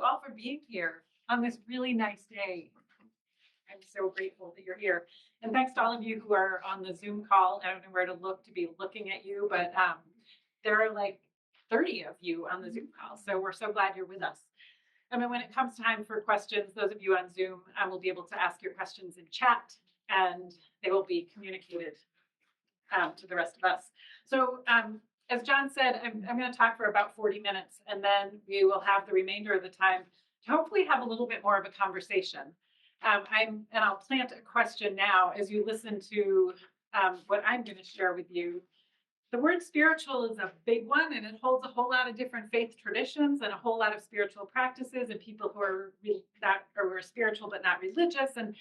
you all for being here on this really nice day. I'm so grateful that you're here. And thanks to all of you who are on the Zoom call. I don't know where to look to be looking at you, but there are like 30 of you on the Zoom call. So we're so glad you're with us. I mean, when it comes time for questions, those of you on Zoom will be able to ask your questions in chat, and they will be communicated to the rest of us. So as John said, I'm going to talk for about 40 minutes, and then we will have the remainder of the time to hopefully have a little bit more of a conversation. I'll plant a question now as you listen to what I'm going to share with you. The word spiritual is a big one, and it holds a whole lot of different faith traditions and a whole lot of spiritual practices and people who are spiritual but not religious. And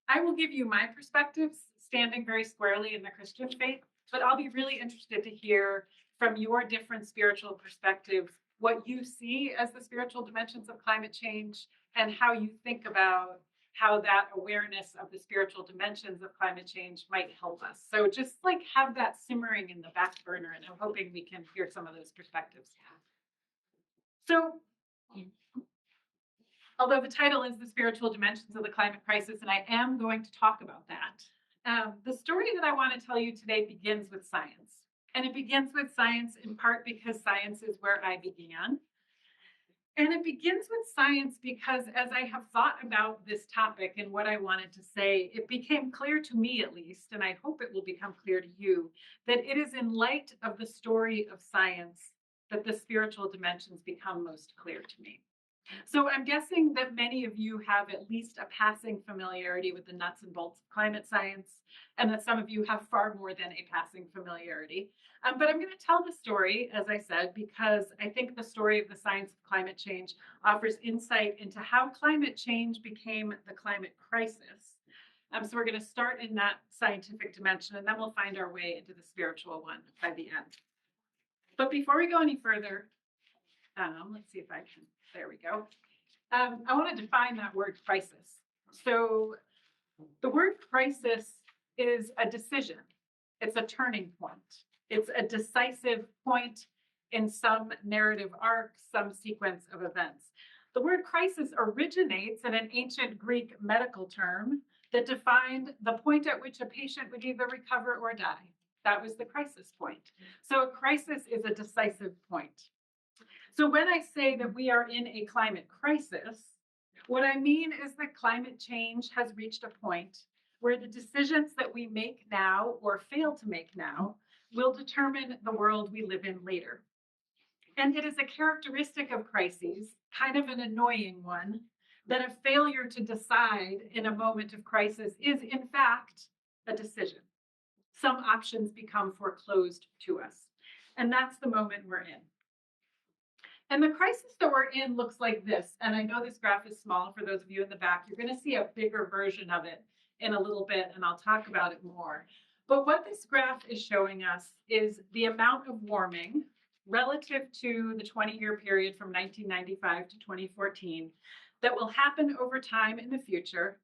I will give you my perspectives, standing very squarely in the Christian faith, but I'll be really interested to hear from your different spiritual perspectives what you see as the spiritual dimensions of climate change and how you think about how that awareness of the spiritual dimensions of climate change might help us. So just like have that simmering in the back burner, and I'm hoping we can hear some of those perspectives. So although the title is The Spiritual Dimensions of the Climate Crisis, and I am going to talk about that, the story that I want to tell you today begins with science. And it begins with science in part because science is where I began. And it begins with science because as I have thought about this topic and what I wanted to say, it became clear to me at least, and I hope it will become clear to you, that it is in light of the story of science that the spiritual dimensions become most clear to me. So I'm guessing that many of you have at least a passing familiarity with the nuts and bolts of climate science, and that some of you have far more than a passing familiarity. But I'm going to tell the story, as I said, because I think the story of the science of climate change offers insight into how climate change became the climate crisis. So we're going to start in that scientific dimension, and then we'll find our way into the spiritual one by the end. But before we go any further, let's see if I can, there we go. I want to define that word crisis. So the word crisis is a decision. It's a turning point. It's a decisive point in some narrative arc, some sequence of events. The word crisis originates in an ancient Greek medical term that defined the point at which a patient would either recover or die. That was the crisis point. So a crisis is a decisive point. So when I say that we are in a climate crisis, what I mean is that climate change has reached a point where the decisions that we make now or fail to make now will determine the world we live in later. And it is a characteristic of crises, kind of an annoying one, that a failure to decide in a moment of crisis is in fact a decision. Some options become foreclosed to us. And that's the moment we're in. And the crisis that we're in looks like this. And I know this graph is small for those of you in the back. You're going to see a bigger version of it in a little bit, and I'll talk about it more. But what this graph is showing us is the amount of warming relative to the 20-year period from 1995 to 2014 that will happen over time in the future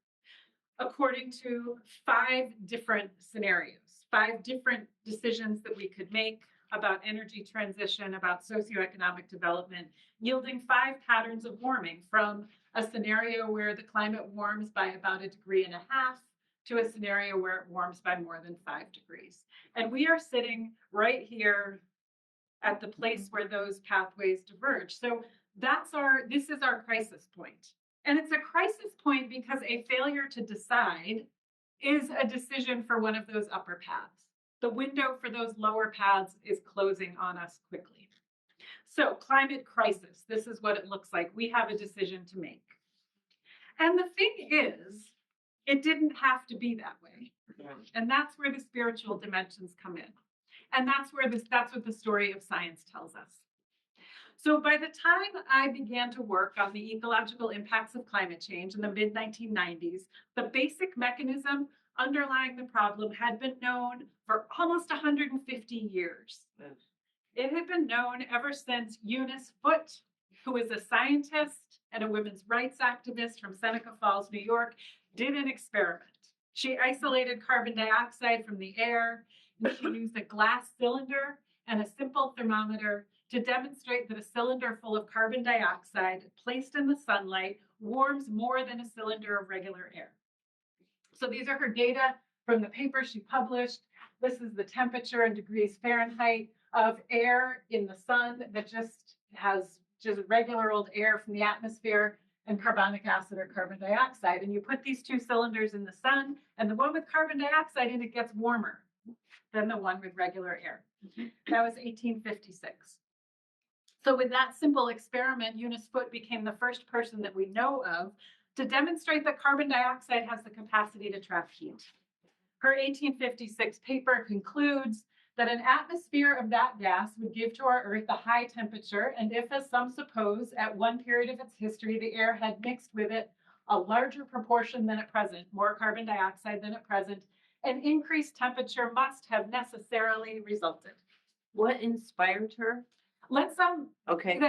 according to 5 different scenarios, 5 different decisions that we could make about energy transition, about socioeconomic development, yielding 5 patterns of warming, from a scenario where the climate warms by about 1.5 degrees to a scenario where it warms by more than 5 degrees. And we are sitting right here at the place where those pathways diverge. So this is our crisis point. And it's a crisis point because a failure to decide is a decision for one of those upper paths. The window for those lower paths is closing on us quickly. So climate crisis, this is what it looks like. We have a decision to make. And the thing is, it didn't have to be that way. And that's where the spiritual dimensions come in. And that's what the story of science tells us. So by the time I began to work on the ecological impacts of climate change in the mid-1990s, the basic mechanism underlying the problem had been known for almost 150 years. It had been known ever since Eunice Foote, who is a scientist and a women's rights activist from Seneca Falls, New York, did an experiment. She isolated carbon dioxide from the air, and she used a glass cylinder and a simple thermometer to demonstrate that a cylinder full of carbon dioxide placed in the sunlight warms more than a cylinder of regular air. So these are her data from the paper she published. This is the temperature in degrees Fahrenheit of air in the sun that just has just regular old air from the atmosphere and carbonic acid or carbon dioxide. And you put these two cylinders in the sun, and the one with carbon dioxide in it gets warmer than the one with regular air. That was 1856. So with that simple experiment, Eunice Foote became the first person that we know of to demonstrate that carbon dioxide has the capacity to trap heat. Her 1856 paper concludes that an atmosphere of that gas would give to our Earth a high temperature, and if, as some suppose, at one period of its history, the air had mixed with it a larger proportion than at present, more carbon dioxide than at present, an increased temperature must have necessarily resulted. What inspired her? Let's Okay.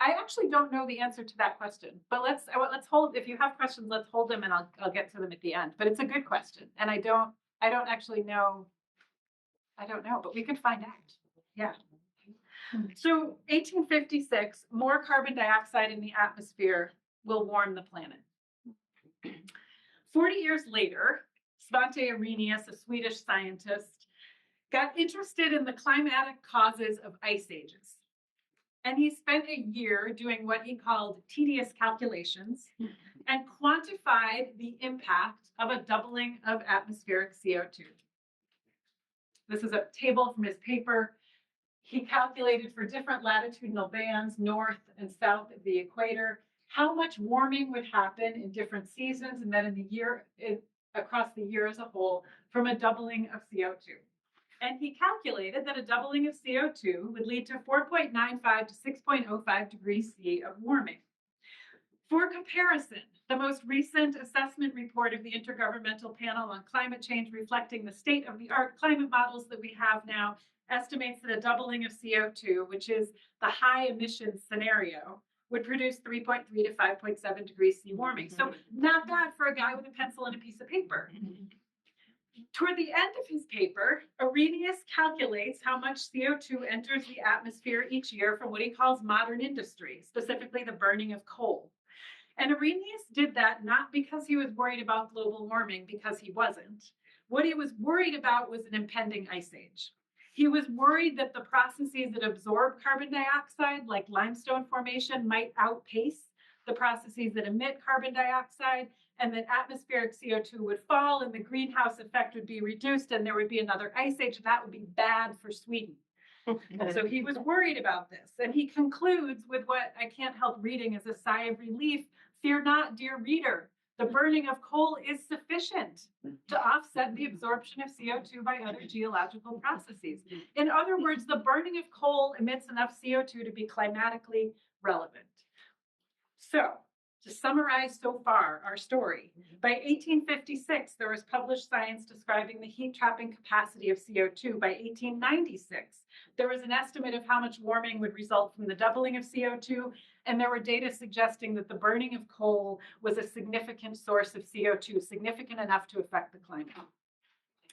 I actually don't know the answer to that question, but let's hold. If you have questions, let's hold them, and I'll get to them at the end. But it's a good question, and I don't actually know. I don't know, but we could find out. Yeah. So 1856, more carbon dioxide in the atmosphere will warm the planet. 40 years later, Svante Arrhenius, a Swedish scientist, got interested in the climatic causes of ice ages. And he spent a year doing what he called tedious calculations and quantified the impact of a doubling of atmospheric CO2. This is a table from his paper. He calculated for different latitudinal bands, north and south of the equator, how much warming would happen in different seasons and then in the year, across the year as a whole, from a doubling of CO2. And he calculated that a doubling of CO2 would lead to 4.95 to 6.05 degrees C of warming. For comparison, the most recent assessment report of the Intergovernmental Panel on Climate Change, reflecting the state-of-the-art climate models that we have now, estimates that a doubling of CO2, which is the high emissions scenario, would produce 3.3 to 5.7 degrees C warming. So not bad for a guy with a pencil and a piece of paper. Toward the end of his paper, Arrhenius calculates how much CO2 enters the atmosphere each year from what he calls modern industry, specifically the burning of coal. And Arrhenius did that not because he was worried about global warming, because he wasn't. What he was worried about was an impending ice age. He was worried that the processes that absorb carbon dioxide, like limestone formation, might outpace the processes that emit carbon dioxide, and that atmospheric CO2 would fall and the greenhouse effect would be reduced and there would be another ice age, and that would be bad for Sweden. And so he was worried about this. And he concludes with what I can't help reading as a sigh of relief: "Fear not, dear reader, the burning of coal is sufficient to offset the absorption of CO2 by other geological processes." In other words, the burning of coal emits enough CO2 to be climatically relevant. So, to summarize so far our story, by 1856, there was published science describing the heat trapping capacity of CO2. By 1896, there was an estimate of how much warming would result from the doubling of CO2, and there were data suggesting that the burning of coal was a significant source of CO2, significant enough to affect the climate.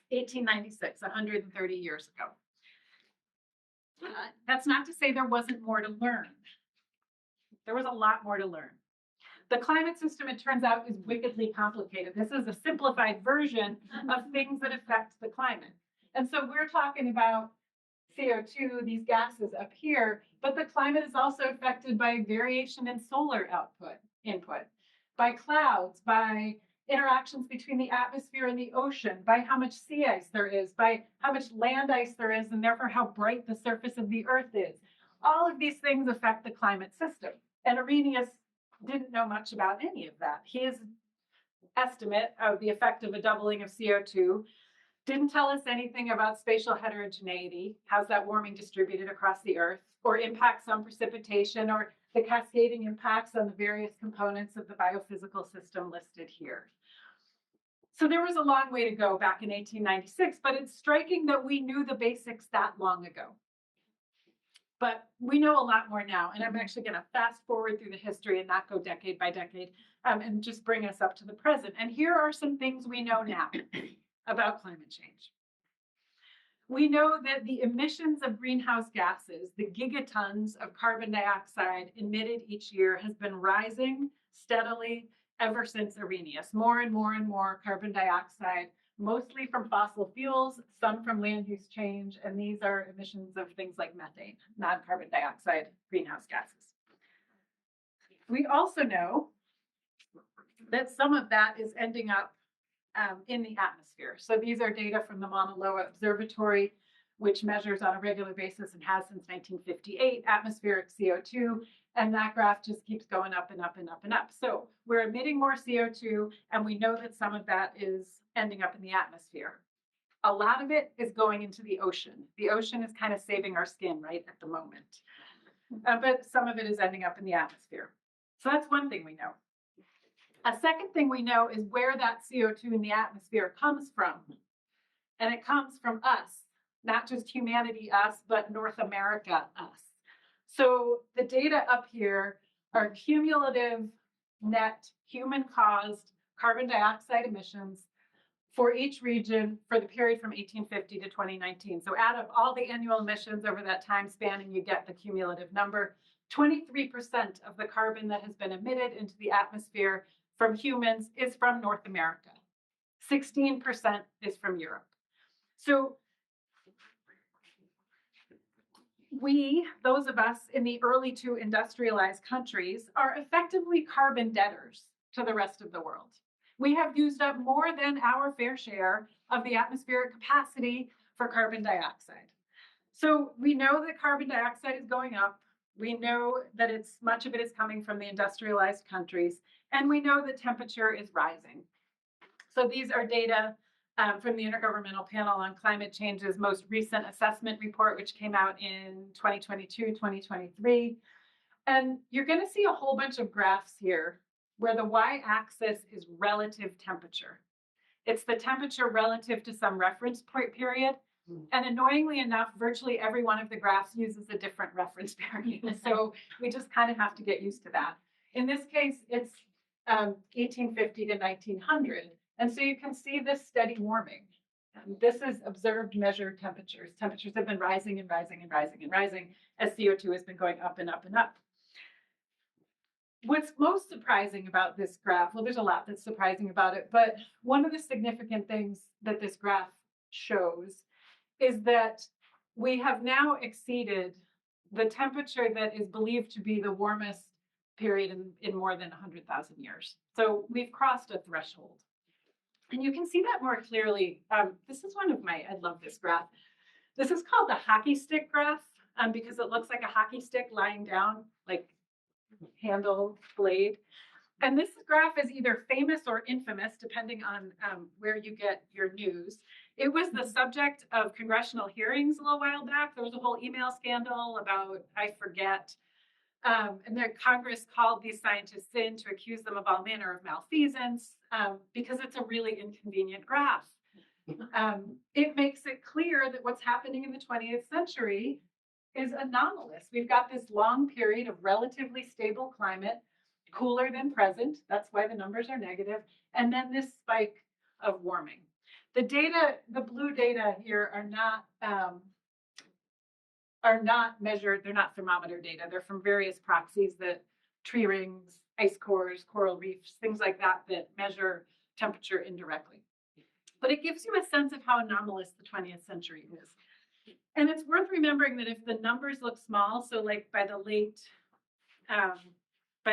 1896, 130 years ago. That's not to say there wasn't more to learn. There was a lot more to learn. The climate system, it turns out, is wickedly complicated. This is a simplified version of things that affect the climate. And so we're talking about CO2, these gases up here, but the climate is also affected by variation in solar input, by clouds, by interactions between the atmosphere and the ocean, by how much sea ice there is, by how much land ice there is, and therefore how bright the surface of the Earth is. All of these things affect the climate system. And Arrhenius didn't know much about any of that. His estimate of the effect of a doubling of CO2 didn't tell us anything about spatial heterogeneity, how's that warming distributed across the Earth, or impacts on precipitation, or the cascading impacts on the various components of the biophysical system listed here. So there was a long way to go back in 1896, but it's striking that we knew the basics that long ago. But we know a lot more now, and I'm actually going to fast forward through the history and not go decade by decade, and just bring us up to the present. And here are some things we know now about climate change. We know that the emissions of greenhouse gases, the gigatons of carbon dioxide emitted each year, has been rising steadily ever since Arrhenius. More and more and more carbon dioxide, mostly from fossil fuels, some from land use change, and these are emissions of things like methane, non-carbon dioxide greenhouse gases. We also know that some of that is ending up in the atmosphere. So these are data from the Mauna Loa Observatory, which measures on a regular basis and has since 1958 atmospheric CO2. And that graph just keeps going up and up and up and up. So we're emitting more CO2, and we know that some of that is ending up in the atmosphere. A lot of it is going into the ocean. The ocean is kind of saving our skin right at the moment. But some of it is ending up in the atmosphere. So that's one thing we know. A second thing we know is where that CO2 in the atmosphere comes from. And it comes from us, not just humanity, us, but North America, us. So the data up here are cumulative net human-caused carbon dioxide emissions for each region for the period from 1850 to 2019. So add up all the annual emissions over that time span and you get the cumulative number. 23% of the carbon that has been emitted into the atmosphere from humans is from North America. 16% is from Europe. So we, those of us in the early to industrialized countries, are effectively carbon debtors to the rest of the world. We have used up more than our fair share of the atmospheric capacity for carbon dioxide. So we know that carbon dioxide is going up. We know that much of it is coming from the industrialized countries, and we know that temperature is rising. So these are data from the Intergovernmental Panel on Climate Change's most recent assessment report, which came out in 2022, 2023. And you're going to see a whole bunch of graphs here where the y-axis is relative temperature. It's the temperature relative to some reference period. And annoyingly enough, virtually every one of the graphs uses a different reference period. So we just kind of have to get used to that. In this case, it's 1850 to 1900. And so you can see this steady warming. This is observed measured temperatures. Temperatures have been rising and rising and rising and rising as CO2 has been going up and up and up. What's most surprising about this graph, well, there's a lot that's surprising about it, but one of the significant things that this graph shows is that we have now exceeded the temperature that is believed to be the warmest period in more than 100,000 years. So we've crossed a threshold. And you can see that more clearly. This is one of my, I love this graph. This is called the hockey stick graph because it looks like a hockey stick lying down, like handle, blade. And this graph is either famous or infamous, depending on where you get your news. It was the subject of congressional hearings a little while back. There was a whole email scandal about, I forget, and then Congress called these scientists in to accuse them of all manner of malfeasance because it's a really inconvenient graph. It makes it clear that what's happening in the 20th century is anomalous. We've got this long period of relatively stable climate, cooler than present. That's why the numbers are negative. And then this spike of warming. The data, the blue data here are not measured. They're not thermometer data. They're from various proxies that tree rings, ice cores, coral reefs, things like that that measure temperature indirectly. But it gives you a sense of how anomalous the 20th century is. And it's worth remembering that if the numbers look small, so like by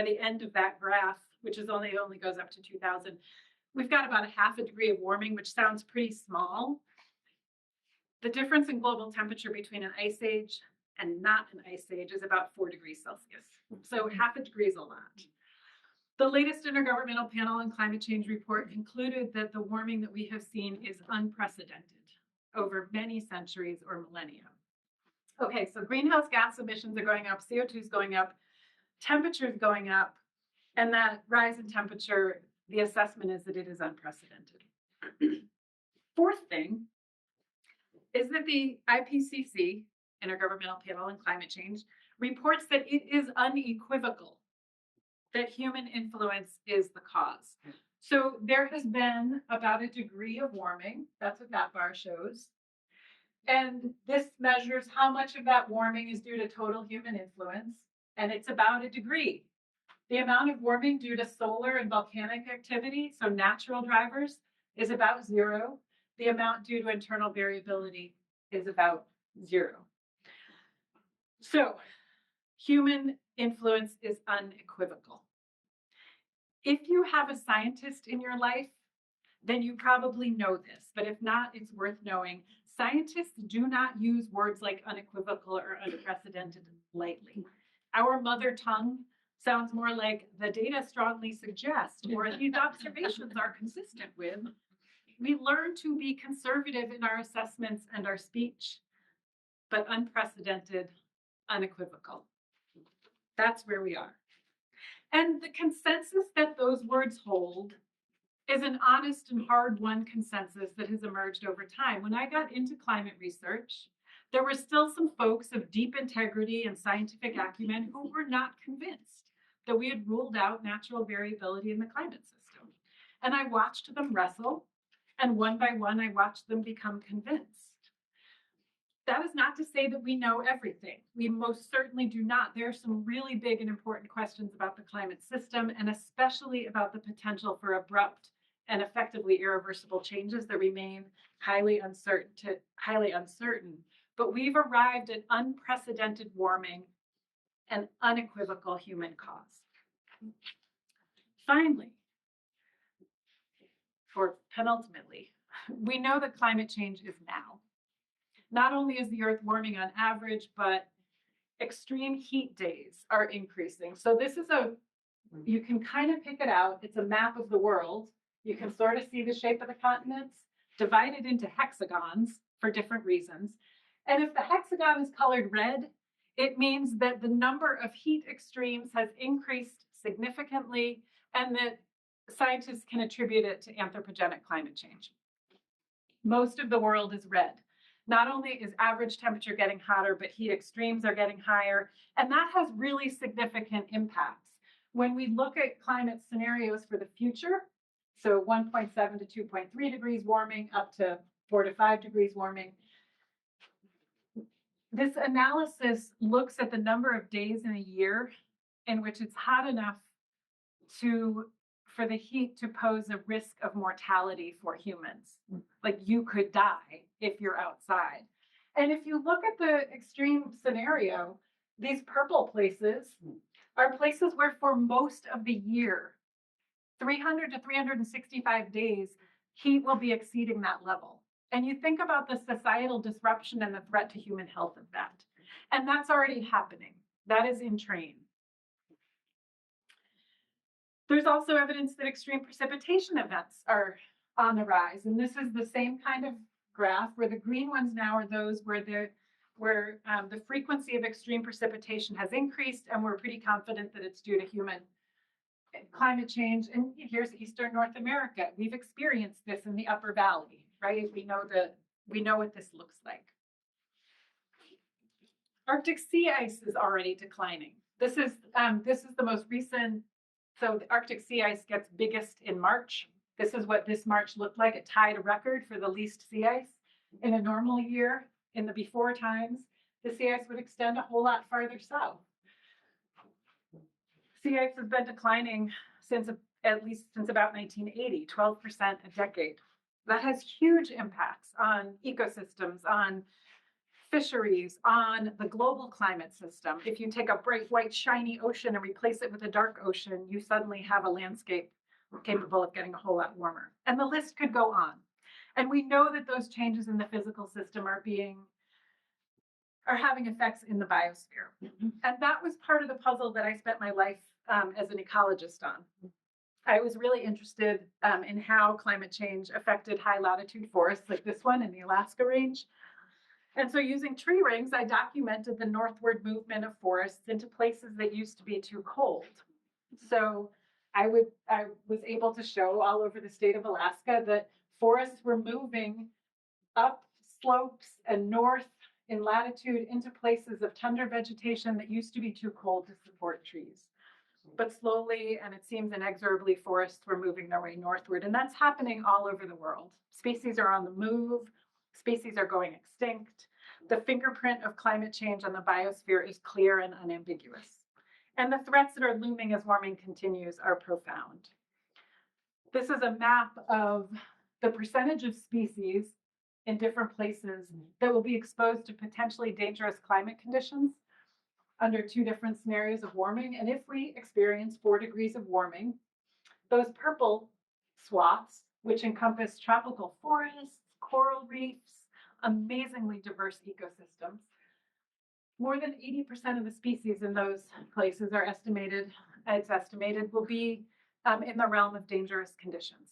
the end of that graph, which is only goes up to 2000, we've got about a half a degree of warming, which sounds pretty small. The difference in global temperature between an ice age and not an ice age is about 4 degrees Celsius. So half a degree is a lot. The latest Intergovernmental Panel on Climate Change report concluded that the warming that we have seen is unprecedented over many centuries or millennia. Okay, so greenhouse gas emissions are going up, CO2 is going up, temperature is going up, and that rise in temperature, the assessment is that it is unprecedented. Fourth thing is that the IPCC, Intergovernmental Panel on Climate Change, reports that it is unequivocal that human influence is the cause. So there has been about a degree of warming. That's what that bar shows. And this measures how much of that warming is due to total human influence, and it's about a degree. The amount of warming due to solar and volcanic activity, so natural drivers, is about 0. The amount due to internal variability is about 0. So human influence is unequivocal. If you have a scientist in your life, then you probably know this, but if not, it's worth knowing. Scientists do not use words like unequivocal or unprecedented lightly. Our mother tongue sounds more like the data strongly suggest, or these observations are consistent with. We learn to be conservative in our assessments and our speech, but unprecedented, unequivocal. That's where we are. And the consensus that those words hold is an honest and hard-won consensus that has emerged over time. When I got into climate research, there were still some folks of deep integrity and scientific acumen who were not convinced that we had ruled out natural variability in the climate system. And I watched them wrestle, and one by one, I watched them become convinced. That is not to say that we know everything. We most certainly do not. There are some really big and important questions about the climate system, and especially about the potential for abrupt and effectively irreversible changes that remain highly uncertain. But we've arrived at unprecedented warming and unequivocal human cause. Finally, or penultimately, we know that climate change is now. Not only is the Earth warming on average, but extreme heat days are increasing. So this is you can kind of pick it out. It's a map of the world. You can sort of see the shape of the continents divided into hexagons for different reasons. And if the hexagon is colored red, it means that the number of heat extremes has increased significantly and that scientists can attribute it to anthropogenic climate change. Most of the world is red. Not only is average temperature getting hotter, but heat extremes are getting higher, and that has really significant impacts. When we look at climate scenarios for the future, so 1.7 to 2.3 degrees warming up to 4 to 5 degrees warming, this analysis looks at the number of days in a year in which it's hot enough for the heat to pose a risk of mortality for humans. Like you could die if you're outside. And if you look at the extreme scenario, these purple places are places where for most of the year, 300 to 365 days, heat will be exceeding that level. And you think about the societal disruption and the threat to human health of that. And that's already happening. That is in train. There's also evidence that extreme precipitation events are on the rise. And this is the same kind of graph where the green ones now are those where the frequency of extreme precipitation has increased, and we're pretty confident that it's due to human climate change. And here's Eastern North America. We've experienced this in the Upper Valley, right? We know what this looks like. Arctic sea ice is already declining. This is the most recent. So the Arctic sea ice gets biggest in March. This is what this March looked like. It tied a record for the least sea ice. In a normal year, in the before times, the sea ice would extend a whole lot farther south. Sea ice has been declining at least since about 1980, 12% a decade. That has huge impacts on ecosystems, on fisheries, on the global climate system. If you take a bright, white, shiny ocean and replace it with a dark ocean, you suddenly have a landscape capable of getting a whole lot warmer. And the list could go on. And we know that those changes in the physical system are having effects in the biosphere. And that was part of the puzzle that I spent my life as an ecologist on. I was really interested in how climate change affected high latitude forests like this one in the Alaska range. And so using tree rings, I documented the northward movement of forests into places that used to be too cold. So I was able to show all over the state of Alaska that forests were moving up slopes and north in latitude into places of tundra vegetation that used to be too cold to support trees. But slowly, and it seems inexorably, forests were moving their way northward. And that's happening all over the world. Species are on the move. Species are going extinct. The fingerprint of climate change on the biosphere is clear and unambiguous. And the threats that are looming as warming continues are profound. This is a map of the percentage of species in different places that will be exposed to potentially dangerous climate conditions under two different scenarios of warming. And if we experience 4 degrees of warming, those purple swaths, which encompass tropical forests, coral reefs, amazingly diverse ecosystems, more than 80% of the species in those places are estimated will be in the realm of dangerous conditions.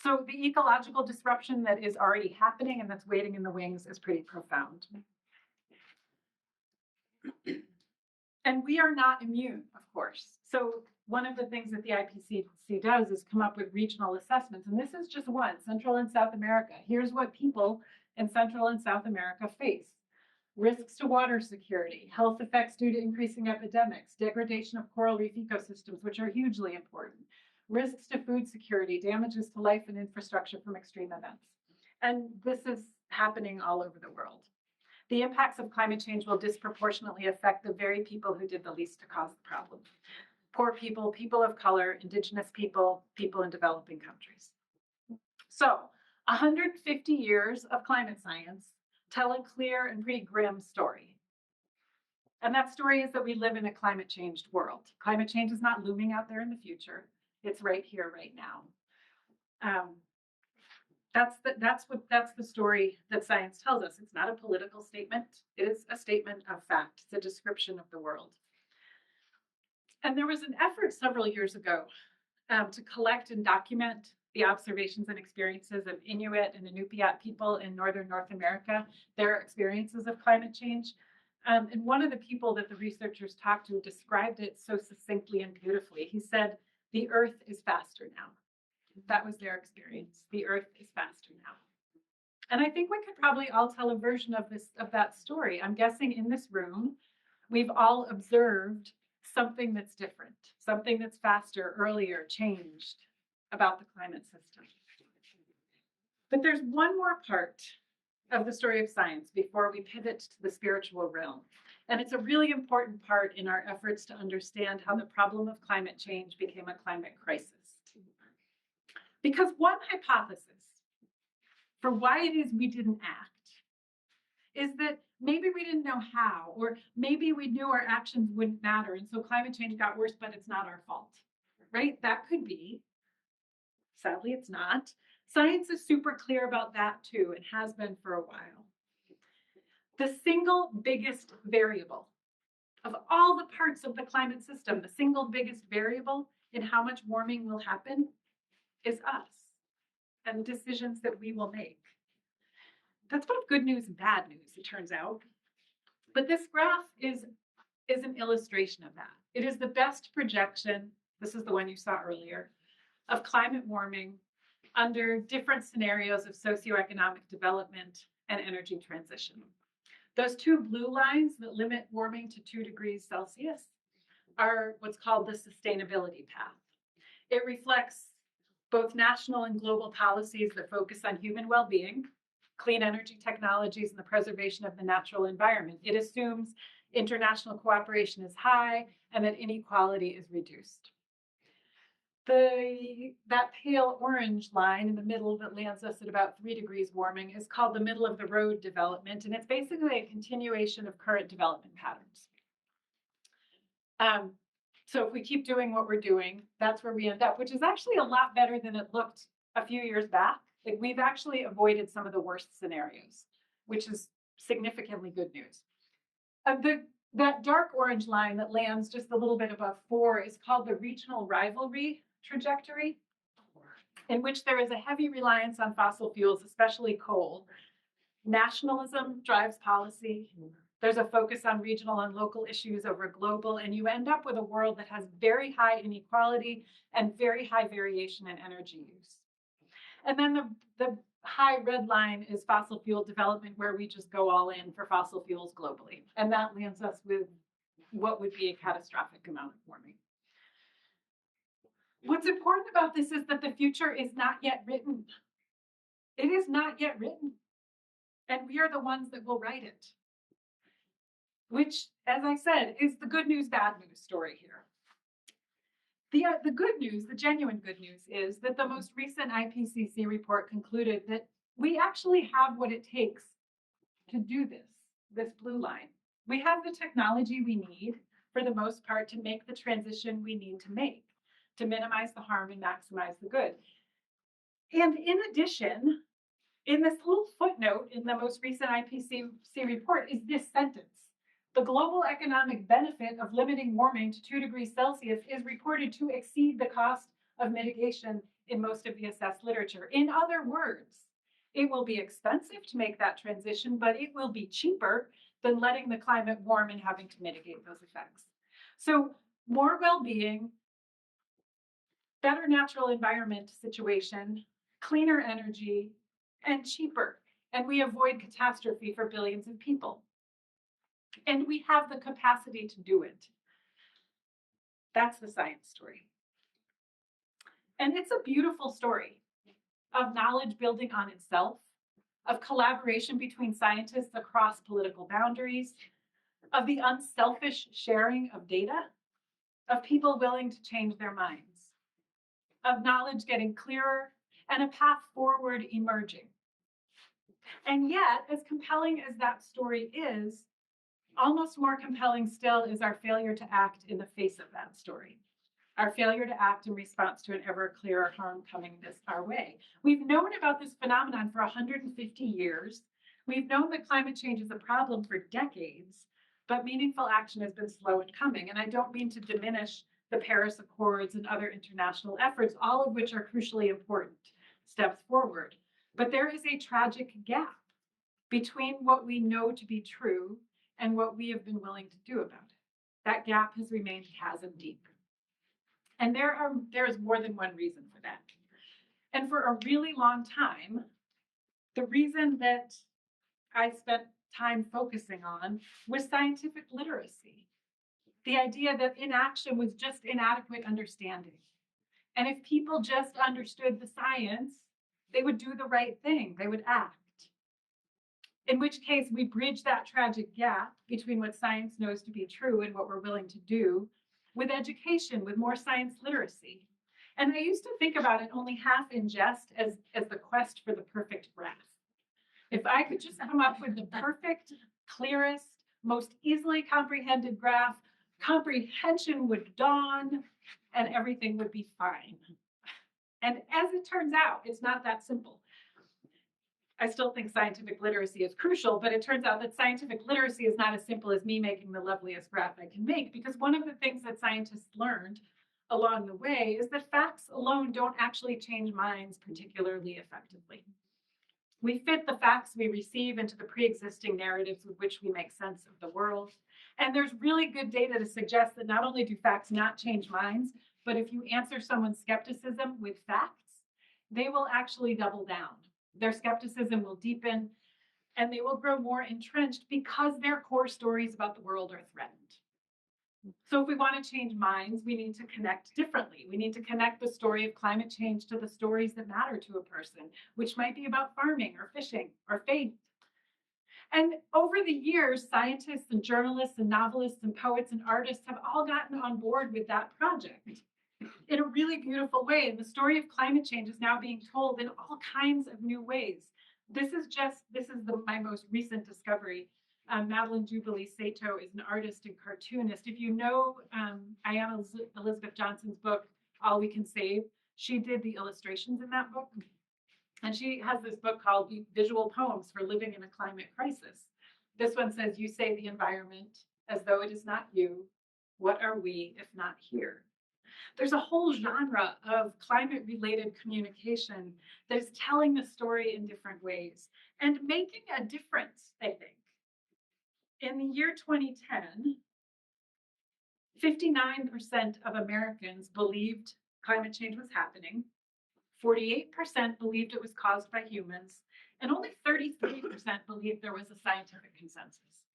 So the ecological disruption that is already happening and that's waiting in the wings is pretty profound. And we are not immune, of course. So one of the things that the IPCC does is come up with regional assessments. And this is just one, Central and South America. Here's what people in Central and South America face. Risks to water security, health effects due to increasing epidemics, degradation of coral reef ecosystems, which are hugely important, risks to food security, damages to life and infrastructure from extreme events. And this is happening all over the world. The impacts of climate change will disproportionately affect the very people who did the least to cause the problem. Poor people, people of color, indigenous people, people in developing countries. So 150 years of climate science tell a clear and pretty grim story. And that story is that we live in a climate changed world. Climate change is not looming out there in the future. It's right here, right now. That's the story that science tells us. It's not a political statement. It is a statement of fact. It's a description of the world. And there was an effort several years ago to collect and document the observations and experiences of Inuit and Inupiat people in northern North America, their experiences of climate change. And one of the people that the researchers talked to described it so succinctly and beautifully. He said, "The earth is faster now." That was their experience. The earth is faster now. And I think we could probably all tell a version of that story. I'm guessing in this room, we've all observed something that's different, something that's faster, earlier, changed about the climate system. But there's one more part of the story of science before we pivot to the spiritual realm. And it's a really important part in our efforts to understand how the problem of climate change became a climate crisis. Because one hypothesis for why it is we didn't act is that maybe we didn't know how, or maybe we knew our actions wouldn't matter, and so climate change got worse, but it's not our fault, right? That could be. Sadly, it's not. Science is super clear about that too, and has been for a while. The single biggest variable of all the parts of the climate system, the single biggest variable in how much warming will happen is us and the decisions that we will make. That's both good news and bad news, it turns out. But this graph is an illustration of that. It is the best projection, this is the one you saw earlier, of climate warming under different scenarios of socioeconomic development and energy transition. Those two blue lines that limit warming to 2 degrees Celsius are what's called the sustainability path. It reflects both national and global policies that focus on human well-being, clean energy technologies, and the preservation of the natural environment. It assumes international cooperation is high and that inequality is reduced. That pale orange line in the middle that lands us at about 3 degrees warming is called the middle of the road development, and it's basically a continuation of current development patterns. So if we keep doing what we're doing, that's where we end up, which is actually a lot better than it looked a few years back. Like, we've actually avoided some of the worst scenarios, which is significantly good news. That dark orange line that lands just a little bit above 4 is called the regional rivalry trajectory, in which there is a heavy reliance on fossil fuels, especially coal. Nationalism drives policy. There's a focus on regional and local issues over global, and you end up with a world that has very high inequality and very high variation in energy use. And then the high red line is fossil fuel development, where we just go all in for fossil fuels globally. And that lands us with what would be a catastrophic amount of warming. What's important about this is that the future is not yet written. It is not yet written. and we are the ones that will write it. Which, as I said, is the good news, bad news story here. The good news, the genuine good news, is that the most recent IPCC report concluded that we actually have what it takes to do this blue line. We have the technology we need, for the most part, to make the transition we need to make, to minimize the harm and maximize the good. And in addition, in this little footnote in the most recent IPCC report is this sentence. The global economic benefit of limiting warming to 2 degrees Celsius is reported to exceed the cost of mitigation in most of the assessed literature. In other words, it will be expensive to make that transition, but it will be cheaper than letting the climate warm and having to mitigate those effects. So more well-being, better natural environment situation, cleaner energy, and cheaper. And we avoid catastrophe for billions of people. And we have the capacity to do it. That's the science story. And it's a beautiful story of knowledge building on itself, of collaboration between scientists across political boundaries, of the unselfish sharing of data, of people willing to change their minds, of knowledge getting clearer, and a path forward emerging. And yet, as compelling as that story is, almost more compelling still is our failure to act in the face of that story. Our failure to act in response to an ever clearer harm coming our way. We've known about this phenomenon for 150 years. We've known that climate change is a problem for decades, but meaningful action has been slow in coming. And I don't mean to diminish the Paris Accords and other international efforts, all of which are crucially important steps forward. But there is a tragic gap between what we know to be true and what we have been willing to do about it. That gap has remained chasm deep. And there is more than one reason for that. And for a really long time, the reason that I spent time focusing on was scientific literacy. The idea that inaction was just inadequate understanding. And if people just understood the science, they would do the right thing, they would act. In which case, we bridge that tragic gap between what science knows to be true and what we're willing to do with education, with more science literacy. And I used to think about it only half in jest as the quest for the perfect graph. If I could just come up with the perfect, clearest, most easily comprehended graph, comprehension would dawn and everything would be fine. And as it turns out, it's not that simple. I still think scientific literacy is crucial, but it turns out that scientific literacy is not as simple as me making the loveliest graph I can make, because one of the things that scientists learned along the way is that facts alone don't actually change minds particularly effectively. We fit the facts we receive into the pre-existing narratives with which we make sense of the world. And there's really good data to suggest that not only do facts not change minds, but if you answer someone's skepticism with facts, they will actually double down. Their skepticism will deepen and they will grow more entrenched because their core stories about the world are threatened. So if we want to change minds, we need to connect differently. We need to connect the story of climate change to the stories that matter to a person, which might be about farming or fishing or faith. And over the years, scientists and journalists and novelists and poets and artists have all gotten on board with that project in a really beautiful way. And the story of climate change is now being told in all kinds of new ways. This is my most recent discovery. Madeline Jubilee Sato is an artist and cartoonist. If you know Ayanna Elizabeth Johnson's book, All We Can Save, she did the illustrations in that book. And she has this book called Visual Poems for Living in a Climate Crisis. This one says, "You say the environment as though it is not you. What are we if not here?" There's a whole genre of climate-related communication that is telling the story in different ways and making a difference, I think. In the year 2010, 59% of Americans believed climate change was happening, 48% believed it was caused by humans, and only 33% believed there was a scientific consensus.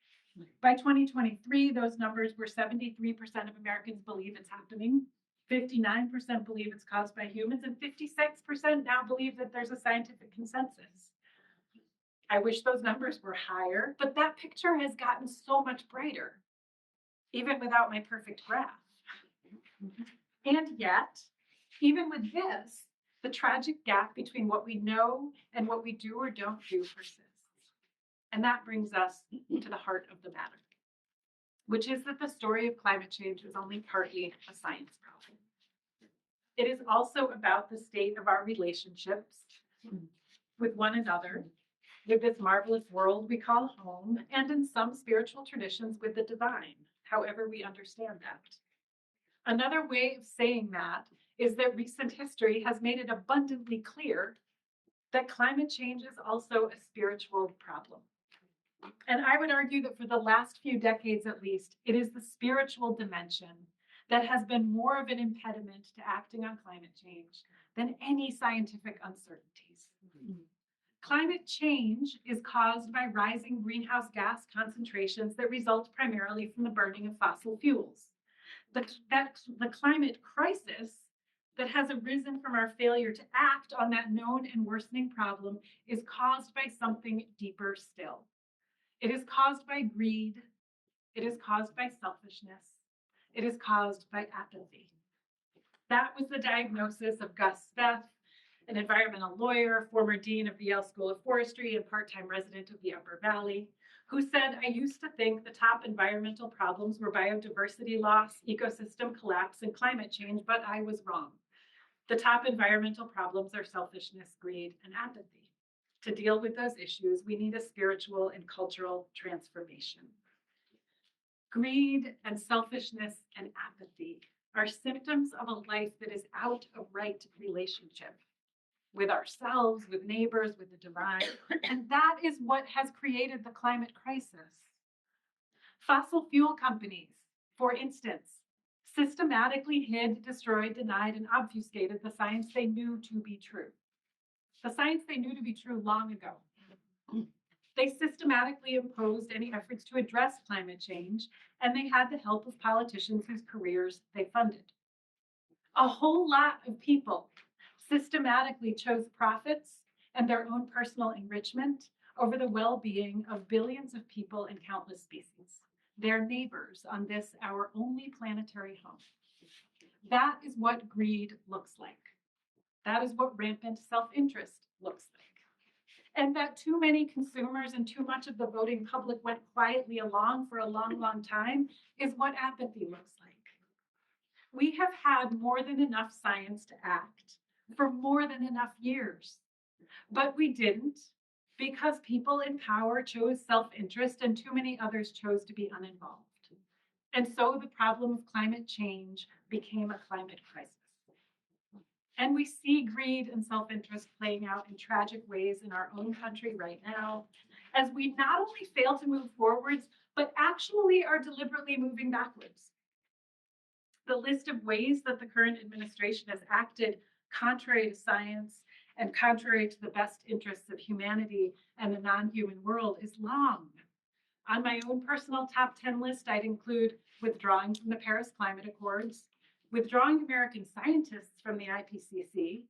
By 2023, those numbers were 73% of Americans believe it's happening, 59% believe it's caused by humans, and 56% now believe that there's a scientific consensus. I wish those numbers were higher, but that picture has gotten so much brighter, even without my perfect graph. And yet, even with this, the tragic gap between what we know and what we do or don't do persists. And that brings us to the heart of the matter, which is that the story of climate change is only partly a science problem. It is also about the state of our relationships with one another, with this marvelous world we call home, and in some spiritual traditions with the divine, however we understand that. Another way of saying that is that recent history has made it abundantly clear that climate change is also a spiritual problem. And I would argue that for the last few decades at least, it is the spiritual dimension that has been more of an impediment to acting on climate change than any scientific uncertainties. Climate change is caused by rising greenhouse gas concentrations that result primarily from the burning of fossil fuels. The climate crisis that has arisen from our failure to act on that known and worsening problem is caused by something deeper still. It is caused by greed. It is caused by selfishness. It is caused by apathy. That was the diagnosis of Gus Speth, an environmental lawyer, former dean of the Yale School of Forestry and part-time resident of the Upper Valley, who said, "I used to think the top environmental problems were biodiversity loss, ecosystem collapse, and climate change, but I was wrong. The top environmental problems are selfishness, greed, and apathy. To deal with those issues, we need a spiritual and cultural transformation." Greed and selfishness and apathy are symptoms of a life that is out of right relationship with ourselves, with neighbors, with the divine. And that is what has created the climate crisis. Fossil fuel companies, for instance, systematically hid, destroyed, denied, and obfuscated the science they knew to be true. The science they knew to be true long ago. They systematically opposed any efforts to address climate change, and they had the help of politicians whose careers they funded. A whole lot of people systematically chose profits and their own personal enrichment over the well-being of billions of people and countless species, their neighbors on this, our only planetary home. That is what greed looks like. That is what rampant self-interest looks like. And that too many consumers and too much of the voting public went quietly along for a long, long time is what apathy looks like. We have had more than enough science to act for more than enough years, but we didn't because people in power chose self-interest and too many others chose to be uninvolved. And so the problem of climate change became a climate crisis. And we see greed and self-interest playing out in tragic ways in our own country right now, as we not only fail to move forwards, but actually are deliberately moving backwards. The list of ways that the current administration has acted contrary to science and contrary to the best interests of humanity and the non-human world is long. On my own personal top 10 list, I'd include withdrawing from the Paris Climate Accords, withdrawing American scientists from the IPCC,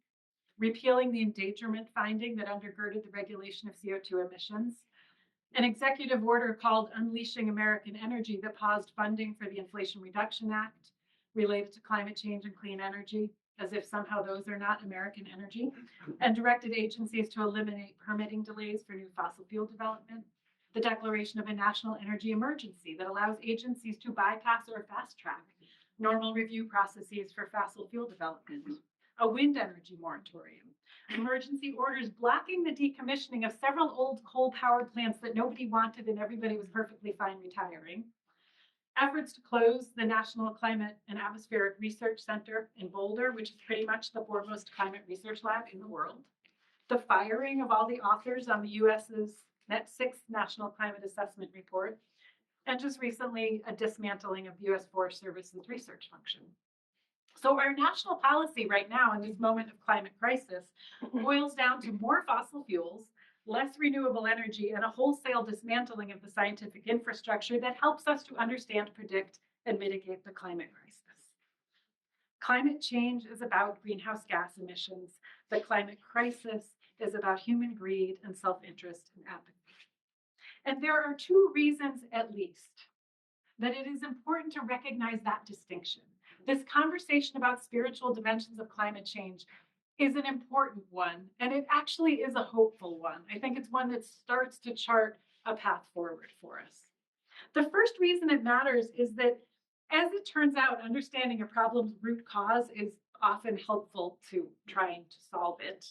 repealing the endangerment finding that undergirded the regulation of CO2 emissions, an executive order called Unleashing American Energy that paused funding for the Inflation Reduction Act related to climate change and clean energy, as if somehow those are not American energy, and directed agencies to eliminate permitting delays for new fossil fuel development, the declaration of a national energy emergency that allows agencies to bypass or fast track normal review processes for fossil fuel development, a wind energy moratorium, emergency orders blocking the decommissioning of several old coal-powered plants that nobody wanted and everybody was perfectly fine retiring, efforts to close the National Climate and Atmospheric Research Center in Boulder, which is pretty much the foremost climate research lab in the world, the firing of all the authors on the US's sixth National Climate Assessment Report, and just recently a dismantling of the US Forest Service's research function. So our national policy right now in this moment of climate crisis boils down to more fossil fuels, less renewable energy, and a wholesale dismantling of the scientific infrastructure that helps us to understand, predict, and mitigate the climate crisis. Climate change is about greenhouse gas emissions. The climate crisis is about human greed and self-interest and apathy. And there are two reasons, at least, that it is important to recognize that distinction. This conversation about spiritual dimensions of climate change is an important one, and it actually is a hopeful one. I think it's one that starts to chart a path forward for us. The first reason it matters is that, as it turns out, understanding a problem's root cause is often helpful to trying to solve it.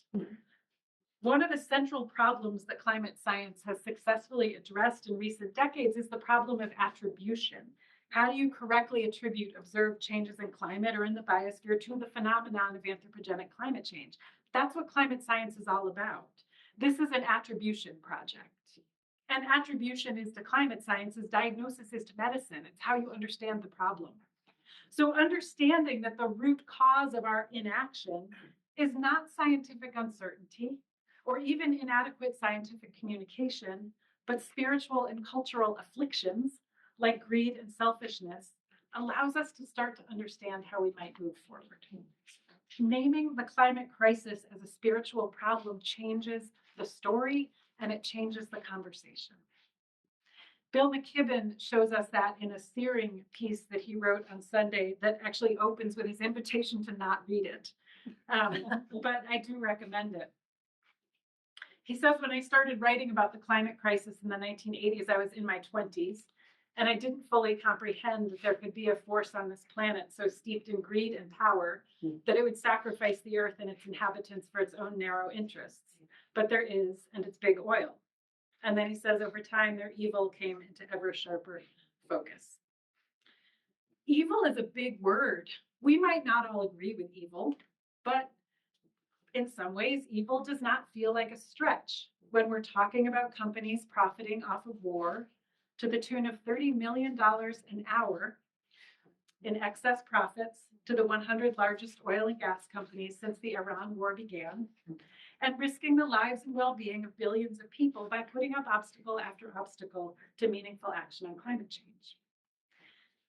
One of the central problems that climate science has successfully addressed in recent decades is the problem of attribution. How do you correctly attribute observed changes in climate or in the biosphere to the phenomenon of anthropogenic climate change? That's what climate science is all about. This is an attribution project. And attribution is to climate science as diagnosis is to medicine. It's how you understand the problem. So understanding that the root cause of our inaction is not scientific uncertainty or even inadequate scientific communication, but spiritual and cultural afflictions like greed and selfishness, allows us to start to understand how we might move forward. Naming the climate crisis as a spiritual problem changes the story and it changes the conversation. Bill McKibben shows us that in a searing piece that he wrote on Sunday that actually opens with his invitation to not read it. But I do recommend it. He says, when I started writing about the climate crisis in the 1980s, I was in my 20s, and I didn't fully comprehend that there could be a force on this planet so steeped in greed and power that it would sacrifice the earth and its inhabitants for its own narrow interests. But there is, and it's big oil. And then he says, over time, their evil came into ever sharper focus. Evil is a big word. We might not all agree with evil, but in some ways, evil does not feel like a stretch when we're talking about companies profiting off of war to the tune of $30 million an hour in excess profits to the 100 largest oil and gas companies since the Iran war began, and risking the lives and well-being of billions of people by putting up obstacle after obstacle to meaningful action on climate change.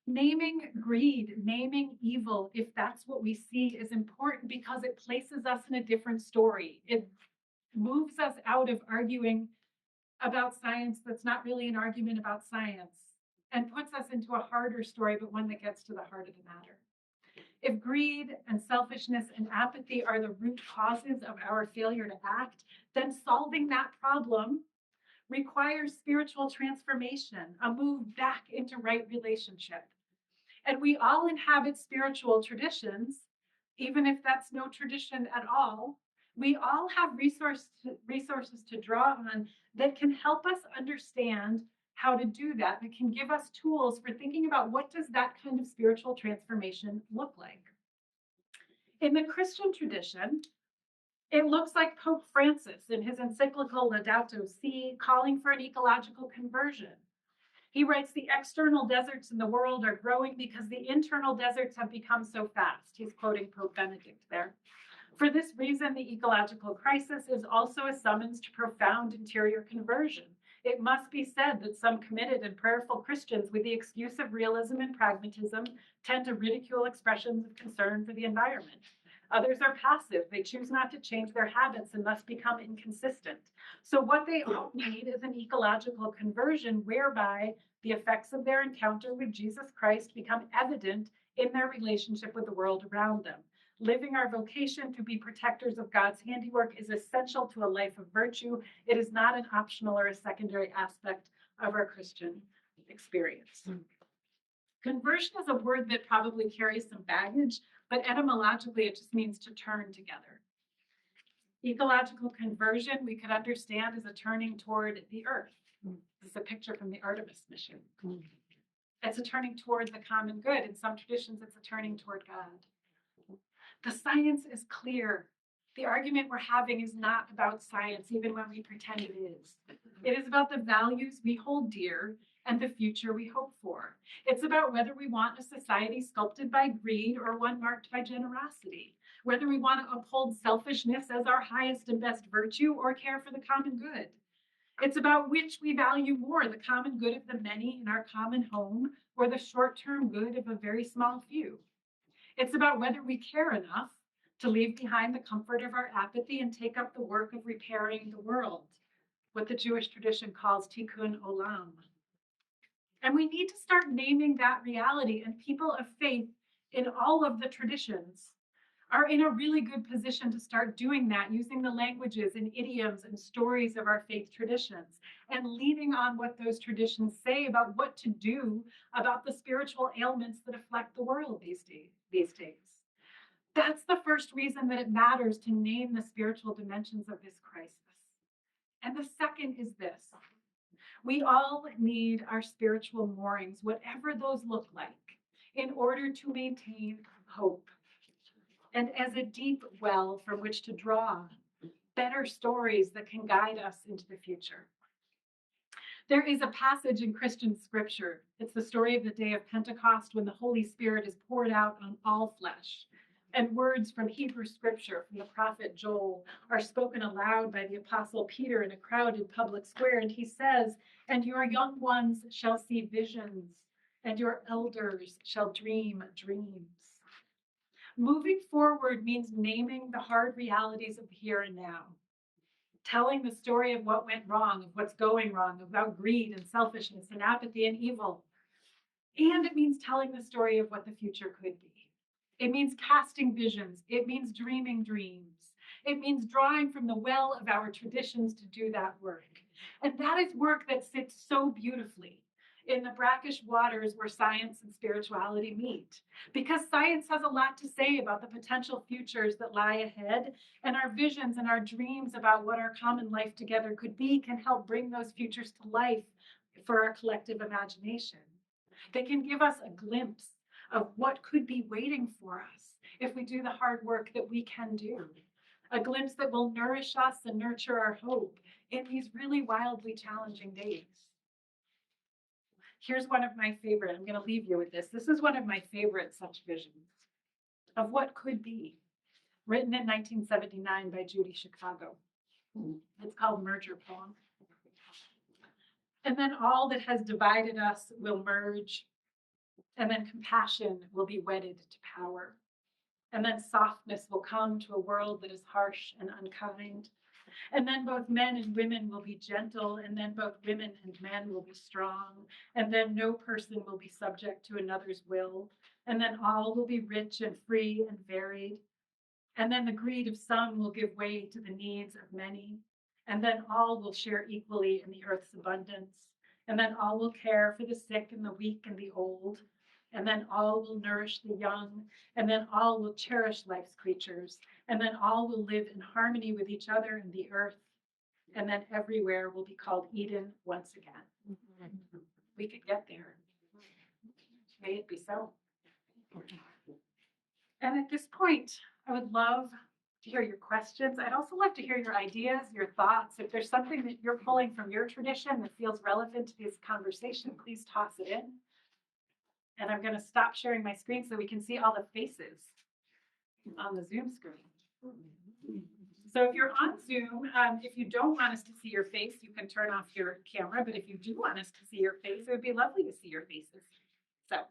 Naming greed, naming evil, if that's what we see, is important because it places us in a different story. It moves us out of arguing about science that's not really an argument about science and puts us into a harder story, but one that gets to the heart of the matter. If greed and selfishness and apathy are the root causes of our failure to act, then solving that problem requires spiritual transformation, a move back into right relationship. And we all inhabit spiritual traditions, even if that's no tradition at all. We all have resources to draw on that can help us understand how to do that, that can give us tools for thinking about what does that kind of spiritual transformation look like. In the Christian tradition, it looks like Pope Francis in his encyclical Laudato Si, calling for an ecological conversion. He writes, the external deserts in the world are growing because the internal deserts have become so fast. He's quoting Pope Benedict there. For this reason, the ecological crisis is also a summons to profound interior conversion. It must be said that some committed and prayerful Christians, with the excuse of realism and pragmatism, tend to ridicule expressions of concern for the environment. Others are passive. They choose not to change their habits and thus become inconsistent. So what they all need is an ecological conversion whereby the effects of their encounter with Jesus Christ become evident in their relationship with the world around them. Living our vocation to be protectors of God's handiwork is essential to a life of virtue. It is not an optional or a secondary aspect of our Christian experience. Conversion is a word that probably carries some baggage, but etymologically it just means to turn together. Ecological conversion we could understand as a turning toward the earth. This is a picture from the Artemis mission. It's a turning toward the common good. In some traditions, it's a turning toward God. The science is clear. The argument we're having is not about science, even when we pretend it is. It is about the values we hold dear and the future we hope for. It's about whether we want a society sculpted by greed or one marked by generosity, whether we want to uphold selfishness as our highest and best virtue or care for the common good. It's about which we value more, the common good of the many in our common home or the short-term good of a very small few. It's about whether we care enough to leave behind the comfort of our apathy and take up the work of repairing the world, what the Jewish tradition calls tikkun olam. And we need to start naming that reality, and people of faith in all of the traditions are in a really good position to start doing that, using the languages and idioms and stories of our faith traditions and leaning on what those traditions say about what to do about the spiritual ailments that afflict the world these days. That's the first reason that it matters to name the spiritual dimensions of this crisis. And the second is this: we all need our spiritual moorings, whatever those look like, in order to maintain hope, and as a deep well from which to draw better stories that can guide us into the future. There is a passage in Christian scripture. It's the story of the day of Pentecost, when the Holy Spirit is poured out on all flesh. And words from Hebrew scripture, from the prophet Joel, are spoken aloud by the apostle Peter in a crowded public square. And he says, "And your young ones shall see visions, and your elders shall dream dreams." Moving forward means naming the hard realities of the here and now, telling the story of what went wrong, of what's going wrong, about greed and selfishness and apathy and evil. And it means telling the story of what the future could be. It means casting visions. It means dreaming dreams. It means drawing from the well of our traditions to do that work. And that is work that sits so beautifully in the brackish waters where science and spirituality meet, because science has a lot to say about the potential futures that lie ahead, and our visions and our dreams about what our common life together could be can help bring those futures to life for our collective imagination. They can give us a glimpse of what could be waiting for us if we do the hard work that we can do, a glimpse that will nourish us and nurture our hope in these really wildly challenging days. Here's one of my favorite. I'm going to leave you with this. This is one of my favorite such visions of what could be, written in 1979 by Judy Chicago. It's called Merger Poem. And then all that has divided us will merge, and then compassion will be wedded to power, and then softness will come to a world that is harsh and unkind. And then both men and women will be gentle, and then both women and men will be strong, and then no person will be subject to another's will, and then all will be rich and free and varied, and then the greed of some will give way to the needs of many, and then all will share equally in the earth's abundance, and then all will care for the sick and the weak and the old, and then all will nourish the young, and then all will cherish life's creatures, and then all will live in harmony with each other and the earth, and then everywhere will be called Eden once again. We could get there. May it be so. And at this point, I would love to hear your questions. I'd also love to hear your ideas, your thoughts. If there's something that you're pulling from your tradition that feels relevant to this conversation, please toss it in. And I'm going to stop sharing my screen so we can see all the faces on the Zoom screen. So if you're on Zoom, if you don't want us to see your face, you can turn off your camera. But if you do want us to see your face, it would be lovely to see your faces. So,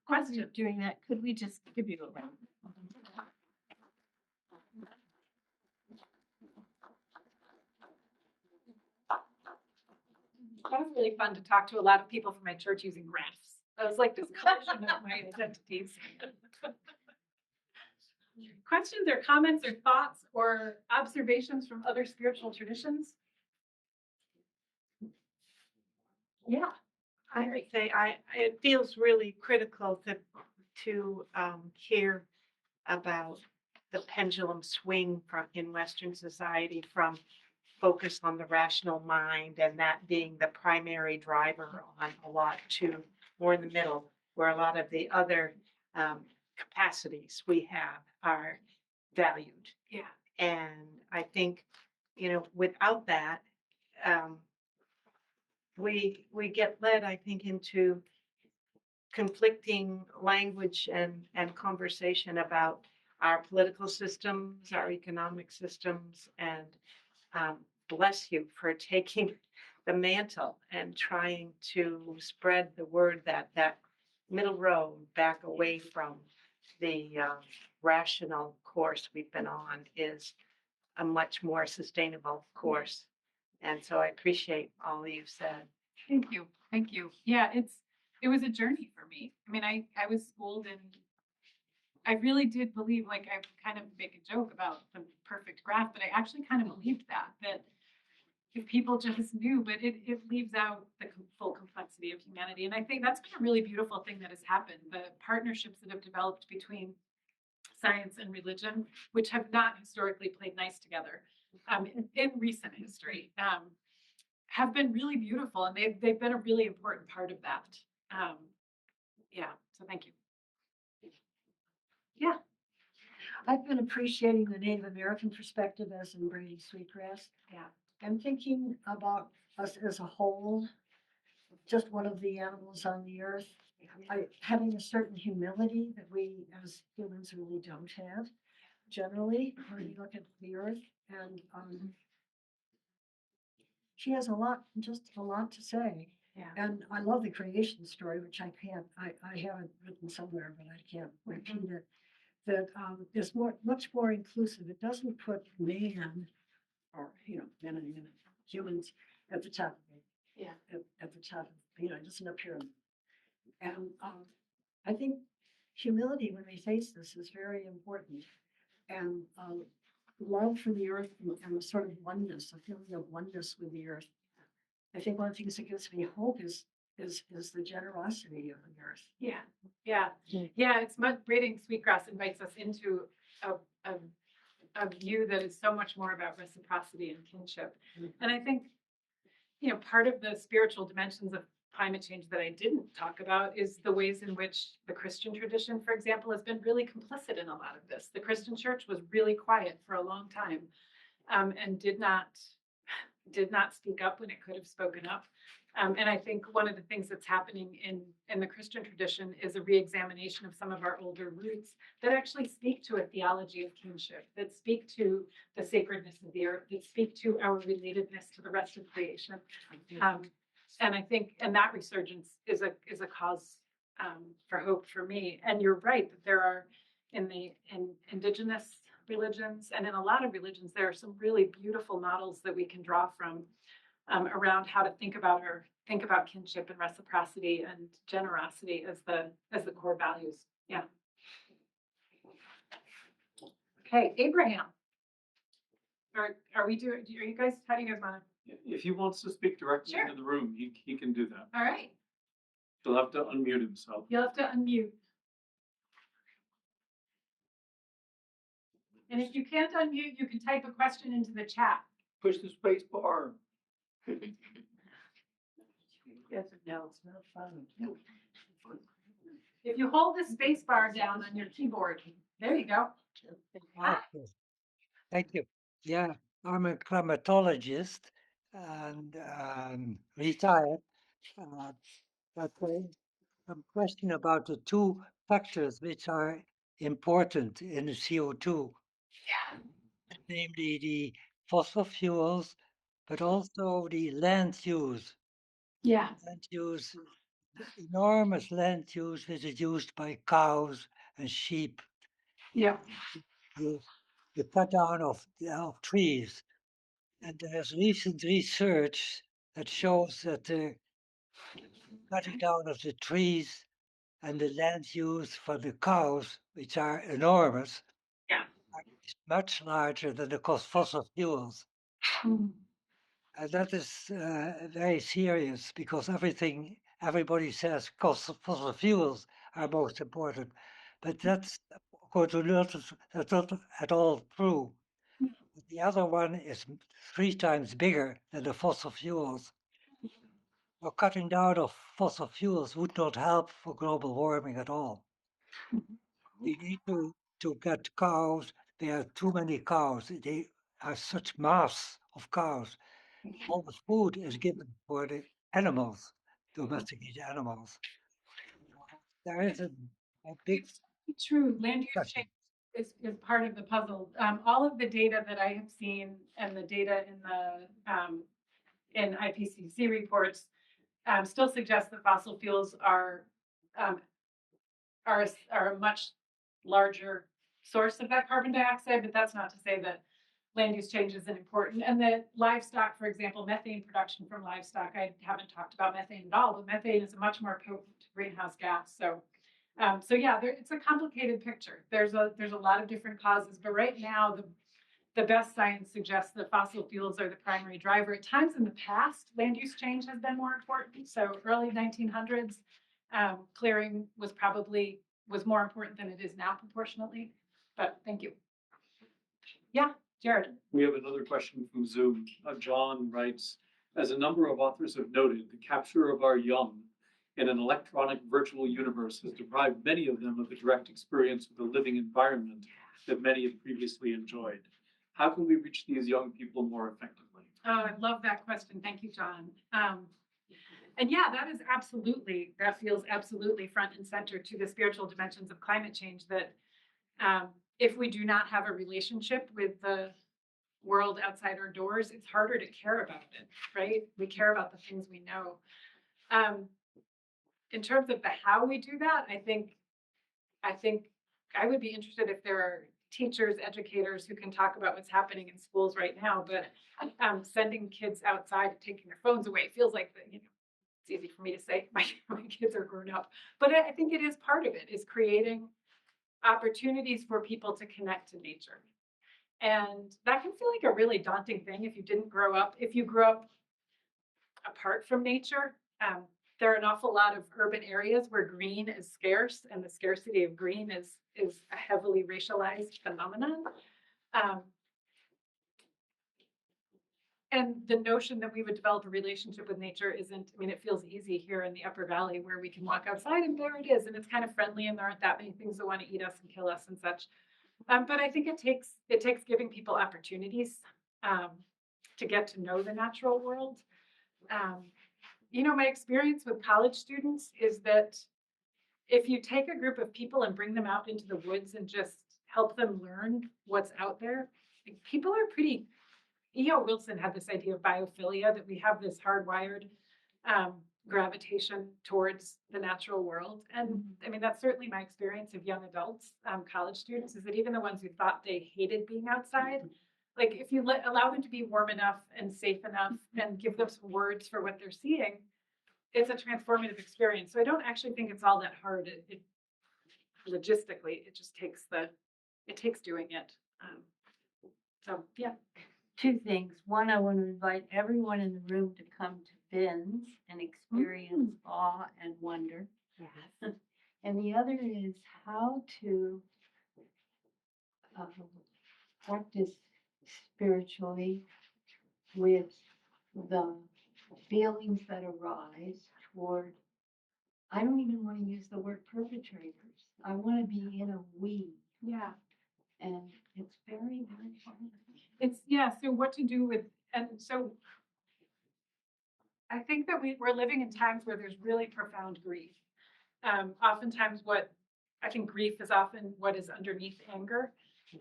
question. Doing that, could we just give you a round? That was really fun to talk to a lot of people from my church using graphs. That was like this collision of my identities. Questions or comments or thoughts or observations from other spiritual traditions? Yeah. I would say it feels really critical to hear about the pendulum swing in Western society from focus on the rational mind and that being the primary driver on a lot to more in the middle, where a lot of the other capacities we have are valued. Yeah. And I think, without that, we get led, I think, into conflicting language and conversation about our political systems, our economic systems, and bless you for taking the mantle and trying to spread the word that middle road back away from the rational course we've been on is a much more sustainable course. And so I appreciate all you've said. Thank you. Thank you. Yeah, it was a journey for me. I mean, I was schooled and I really did believe, like I kind of make a joke about the perfect graph, but I actually kind of believed that if people just knew, but it leaves out the full complexity of humanity. And I think that's been a really beautiful thing that has happened. The partnerships that have developed between science and religion, which have not historically played nice together in recent history, have been really beautiful, and they've been a really important part of that. Yeah, so thank you. Yeah. I've been appreciating the Native American perspective as in breeding sweetgrass. Yeah. I'm thinking about us as a whole, just one of the animals on the earth, having a certain humility that we as humans really don't have generally when we look at the earth. And she has just a lot to say. Yeah. And I love the creation story, which I have it written somewhere, but I can't repeat it. That is much more inclusive. It doesn't put man or men and women, humans at the top of it. Yeah. At the top of it doesn't appear. And I think humility when we face this is very important. And love for the earth and a sort of oneness, a feeling of oneness with the earth. I think one of the things that gives me hope is the generosity of the earth. Yeah, yeah, yeah. It's much breeding sweetgrass invites us into a view that is so much more about reciprocity and kinship. And I think, part of the spiritual dimensions of climate change that I didn't talk about is the ways in which the Christian tradition, for example, has been really complicit in a lot of this. The Christian church was really quiet for a long time, and did not speak up when it could have spoken up. And I think one of the things that's happening in the Christian tradition is a reexamination of some of our older roots that actually speak to a theology of kinship, that speak to the sacredness of the earth, that speak to our relatedness to the rest of creation. And I think, and that resurgence is a cause for hope for me. And you're right that there are in indigenous religions and in a lot of religions, there are some really beautiful models that we can draw from around how to think about kinship and reciprocity and generosity as the core values. Yeah. Okay, Abraham. Are you guys, how do you guys want to? If he wants to speak directly Sure. into the room, he can do that. All right. He'll have to unmute himself. You'll have to unmute. And if you can't unmute, you can type a question into the chat. Push the space bar. Yes, no, it's not fun. If you hold the space bar down on your keyboard, there you go. Okay. Thank you. Yeah, I'm a climatologist and retired. But I'm questioning about the two factors which are important in the CO2, namely the fossil fuels, but also the land use. Yeah. Land use, enormous land use which is used by cows and sheep. Yeah. The cut down of trees. And there's recent research that shows that the cutting down of the trees and the land use for the cows, which are enormous, Yeah. is much larger than the cost fossil fuels. Mm. And that is very serious because everybody says fossil fuels are most important, but that's not at all true. The other one is 3 times bigger than the fossil fuels. Well, cutting down of fossil fuels would not help for global warming at all. We need to get cows. There are too many cows. They are such mass of cows. All the food is given for the animals, domesticated animals. There is a big True. Land use question. change is part of the puzzle. All of the data that I have seen and the data in IPCC reports still suggest that fossil fuels are a much larger source of that carbon dioxide, but that's not to say that land use change isn't important. And that livestock, for example, methane production from livestock, I haven't talked about methane at all, but methane is a much more potent greenhouse gas. So yeah, it's a complicated picture. There's a lot of different causes, but right now the best science suggests that fossil fuels are the primary driver. At times in the past, land use change has been more important. So early 1900s, clearing was more important than it is now proportionately. But thank you. Yeah, Jared. We have another question from Zoom. John writes, as a number of authors have noted, the capture of our young in an electronic virtual universe has deprived many of them of the direct experience of the living environment that many have previously enjoyed. How can we reach these young people more effectively? Oh, I love that question. Thank you, John. And yeah, that feels absolutely front and center to the spiritual dimensions of climate change, that if we do not have a relationship with the world outside our doors, it's harder to care about it, right? We care about the things we know. In terms of the how we do that, I think I would be interested if there are teachers, educators who can talk about what's happening in schools right now, but sending kids outside, taking their phones away, feels like it's easy for me to say, my kids are grown up, but I think it is part of it, is creating opportunities for people to connect to nature. And that can feel like a really daunting thing if you grew up apart from nature. There are an awful lot of urban areas where green is scarce, and the scarcity of green is a heavily racialized phenomenon. And the notion that we would develop a relationship with nature isn't, it feels easy here in the Upper Valley where we can walk outside and there it is, and it's kind of friendly and there aren't that many things that want to eat us and kill us and such. But I think it takes giving people opportunities to get to know the natural world. My experience with college students is that if you take a group of people and bring them out into the woods and just help them learn what's out there, people are pretty. E.O. Wilson had this idea of biophilia, that we have this hardwired gravitation towards the natural world. And that's certainly my experience of young adults, college students, is that even the ones who thought they hated being outside, like if you allow them to be warm enough and safe enough and give them some words for what they're seeing, it's a transformative experience. So I don't actually think it's all that hard. It logistically, it just takes doing it. So yeah. Two things. One, I want to invite everyone in the room to come to Ben's and experience awe and wonder. Yes. And the other is how to practice spiritually with the feelings that arise toward, I don't even want to use the word perpetrators. I want to be in a we. Yeah. And it's very, very hard. So what to do with, and so I think that we're living in times where there's really profound grief. Oftentimes I think grief is often what is underneath anger.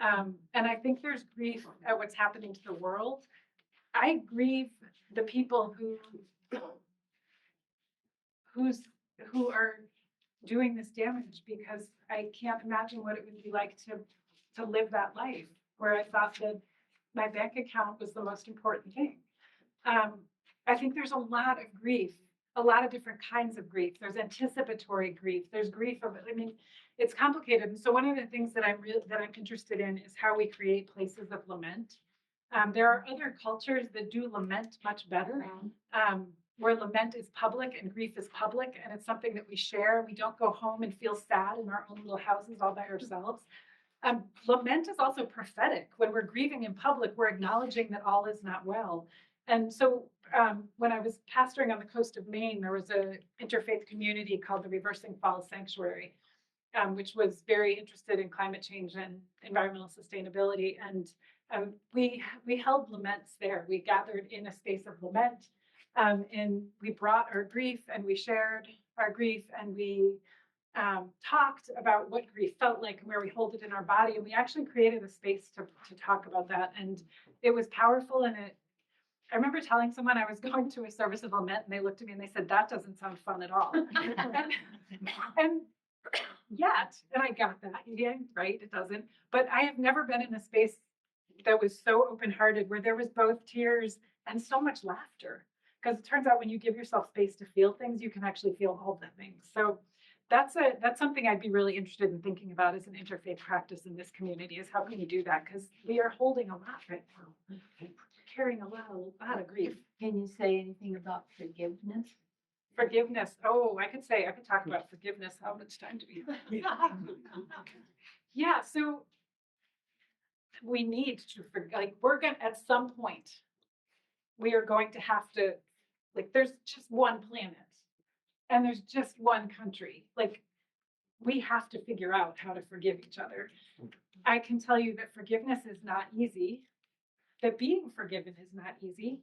And I think there's grief at what's happening to the world. I grieve the people who are doing this damage, because I can't imagine what it would be like to live that life where I thought that my bank account was the most important thing. I think there's a lot of grief, a lot of different kinds of grief. There's anticipatory grief. There's grief of, it's complicated. And so one of the things that I'm interested in is how we create places of lament. There are other cultures that do lament much better, where lament is public and grief is public, and it's something that we share. We don't go home and feel sad in our own little houses all by ourselves. Lament is also prophetic. When we're grieving in public, we're acknowledging that all is not well. And so when I was pastoring on the coast of Maine, there was an interfaith community called the Reversing Falls Sanctuary, which was very interested in climate change and environmental sustainability. And we held laments there. We gathered in a space of lament, and we brought our grief and we shared our grief, and we talked about what grief felt like and where we hold it in our body. And we actually created a space to talk about that. And it was powerful. And I remember telling someone I was going to a service of lament, and they looked at me and they said, that doesn't sound fun at all. and yet, and I got that, yeah, right, it doesn't, but I have never been in a space that was so open-hearted, where there was both tears and so much laughter. Because it turns out when you give yourself space to feel things, you can actually feel all the things. So that's something I'd be really interested in thinking about as an interfaith practice in this community, is how can you do that? Because we are holding a lot right now, carrying a lot of grief. Can you say anything about forgiveness? Forgiveness. Oh, I could talk about forgiveness. How much time do we have? Yeah, so we need to like, we're gonna, at some point, we are going to have to, like, there's just one planet and there's just one country. Like, we have to figure out how to forgive each other. I can tell you that forgiveness is not easy, that being forgiven is not easy,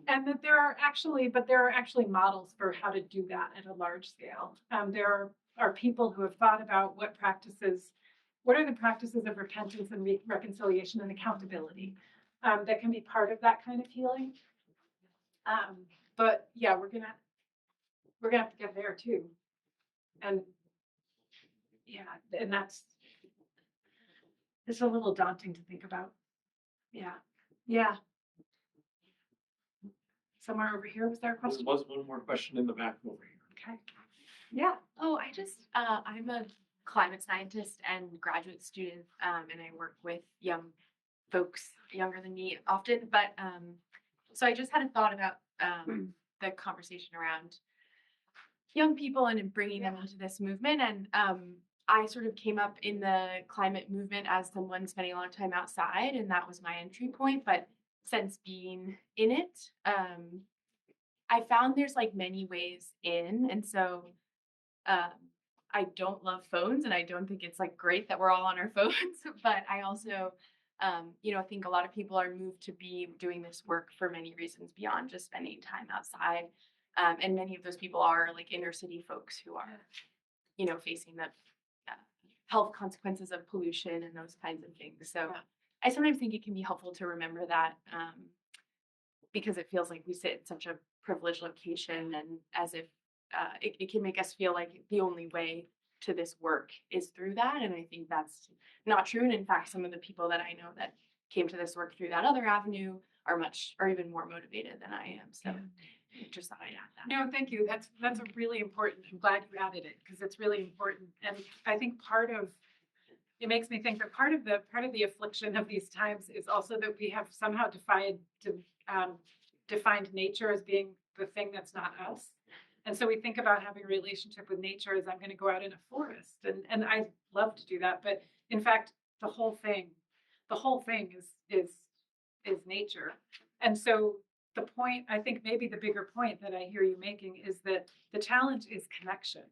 and that there are actually models for how to do that at a large scale. There are people who have thought about what are the practices of repentance and reconciliation and accountability that can be part of that kind of healing. But yeah, we're gonna have to get there too. And yeah, and it's a little daunting to think about. Yeah. Yeah. Somewhere over here, was there a There question? was one more question in the back over here. Okay. Yeah. Oh, I'm a climate scientist and graduate student, and I work with young folks younger than me often. But so I just had a thought about the conversation around young people and bringing them into this movement. And I sort of came up in the climate movement as someone spending a lot of time outside, and that was my entry point. But since being in it, I found there's like many ways in. And so I don't love phones, and I don't think it's like great that we're all on our phones, but I also, I think a lot of people are moved to be doing this work for many reasons beyond just spending time outside. And many of those people are like inner city folks who are, facing the health consequences of pollution and those kinds of things. So I sometimes think it can be helpful to remember that, because it feels like we sit in such a privileged location, and as if it can make us feel like the only way to this work is through that. And I think that's not true. And in fact, some of the people that I know that came to this work through that other avenue are even more motivated than I am. So just thought I'd add that. No, thank you. That's a really important. I'm glad you added it, because it's really important. And I think it makes me think that part of the affliction of these times is also that we have somehow defined nature as being the thing that's not us. And so we think about having a relationship with nature as I'm going to go out in a forest, and I love to do that. But in fact, the whole thing is nature. And so the point, I think maybe the bigger point that I hear you making, is that the challenge is connection.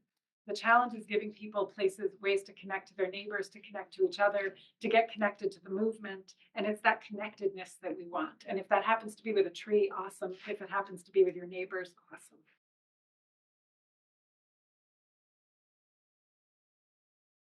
The challenge is giving people ways to connect to their neighbors, to connect to each other, to get connected to the movement. And it's that connectedness that we want. And if that happens to be with a tree, awesome. If it happens to be with your neighbors, awesome.